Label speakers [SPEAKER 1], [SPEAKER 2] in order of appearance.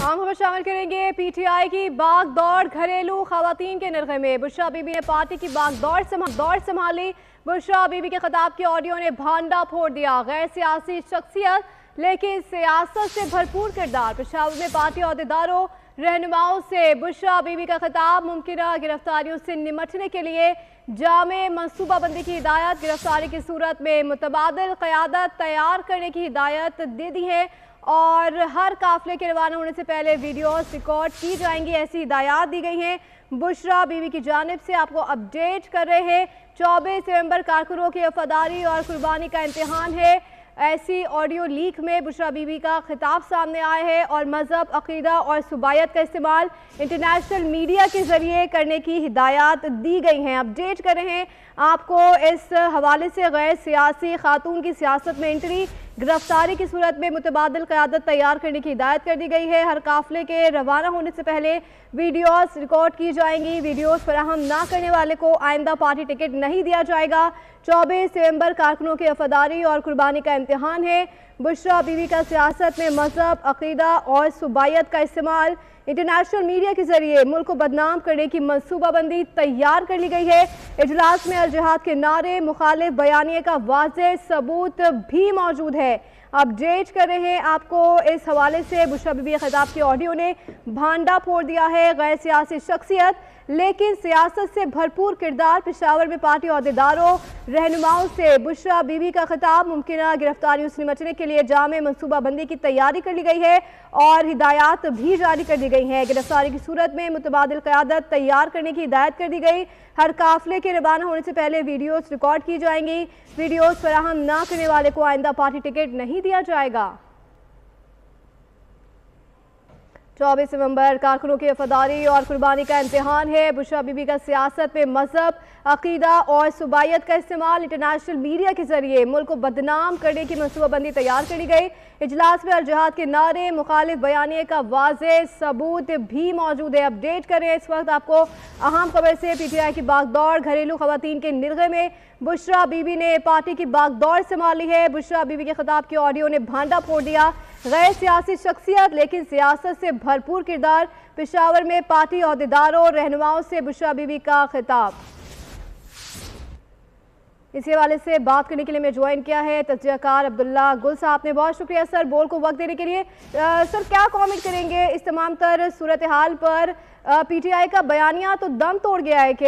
[SPEAKER 1] आम खबर शामिल करेंगे। पीटीआई की बागदौड़ घरेलू खवातीन के नरखे में। बुशरा बीबी ने पार्टी की बागदौड़ संभाली। बुशरा बीबी के खिताब के ऑडियो ने भांडा फोड़ दिया। गैर सियासी शख्सियत लेकिन सियासत से भरपूर किरदार। पेशावर में पार्टी अहदेदारों रहनुमाओं से बुशरा बीबी का खिताब। मुमकिन गिरफ्तारियों से निमटने के लिए जामे मंसूबाबंदी की हिदायत। गिरफ्तारी की सूरत में मुतबादिल क़यादत तैयार करने की हिदायत दे दी है और हर काफिले के रवाना होने से पहले वीडियोस रिकॉर्ड की जाएंगी, ऐसी हिदायत दी गई हैं। बुशरा बीबी की जानिब से आपको अपडेट कर रहे हैं। 24 नवंबर कारकुनों की वफादारी और कुर्बानी का इम्तिहान है, ऐसी ऑडियो लीक में बुशरा बीबी का खिताब सामने आया है और मजहब, अकीदा और सुबायत का इस्तेमाल इंटरनेशनल मीडिया के जरिए करने की हिदायत दी गई हैं। अपडेट कर रहे हैं आपको इस हवाले से। गैर सियासी खातून की सियासत में एंट्री, गिरफ्तारी की सूरत में मुतबादिल क़यादत तैयार करने की हिदायत कर दी गई है। हर काफिले के रवाना होने से पहले वीडियोस रिकॉर्ड की जाएंगी। वीडियोस फराहम ना करने वाले को आइंदा पार्टी टिकट नहीं दिया जाएगा। 24 नवंबर कारकुनों की वफादारी और कुर्बानी का इम्तिहान है। बुशरा बीबी का सियासत में मजहब, अकीदा और सुबायत का इस्तेमाल, इंटरनेशनल मीडिया के जरिए मुल्क को बदनाम करने की मंसूबाबंदी तैयार कर ली गई है। इजलास में अल जिहाद के नारे, मुखालिफ बयानिए का वाज़ेह सबूत भी मौजूद है। अपडेट कर रहे हैं आपको इस हवाले से। बुशरा बीबी खिताब के ऑडियो ने भांडा फोड़ दिया है। गैर सियासी शख्सियत लेकिन सियासत से भरपूर किरदार। पेशावर में पार्टी अहदेदारों रहनुमाओं से बुशरा बीबी का खिताब। मुमकिन गिरफ्तारियों से निमटने के लिए जामे मंसूबाबंदी की तैयारी कर ली गई है और हिदायत भी जारी कर दी गई हैं। गिरफ्तारी की सूरत में मुतबादिल क़यादत तैयार करने की हिदायत कर दी गई। हर काफिले के रवाना होने से पहले वीडियोस रिकॉर्ड की जाएंगी। वीडियोस फराहम ना करने वाले को आइंदा पार्टी टिकट नहीं दिया जाएगा। 24 नवंबर कारकुनों की वफादारी और कुर्बानी का इम्तिहान है। बुशरा बीबी का सियासत में मजहब, अकीदा और सुबायत का इस्तेमाल, इंटरनेशनल मीडिया के जरिए मुल्क को बदनाम करने की मनसूबाबंदी तैयार करी गई। इजलास में अल जिहाद के नारे, मुखालिफ बयानिए का वाज़ेह सबूत भी मौजूद है। अपडेट करें इस वक्त आपको अहम खबर से। पीटीआई की बागदौड़ घरेलू खवातीन के निर्गे में बुशरा बीबी ने पार्टी की बागदौड़ संभाली है। बुशरा बीबी के खिताब के ऑडियो ने भांडा फोड़ दिया। गैर सियासी शख्सियत लेकिन सियासत से भरपूर किरदार। पेशावर में पार्टी अहदेदारों रहनुमाओं से बुशरा बीबी का खिताब। इसी हवाले से बात करने के लिए मैं ज्वाइन किया है तज्जियाकार अब्दुल्ला गुल साहब ने। बहुत शुक्रिया सर बोल को वक्त देने के लिए। सर क्या कमेंट करेंगे इस तमाम तर सूरत हाल पर? पीटीआई का बयानिया तो दम तोड़ गया है कि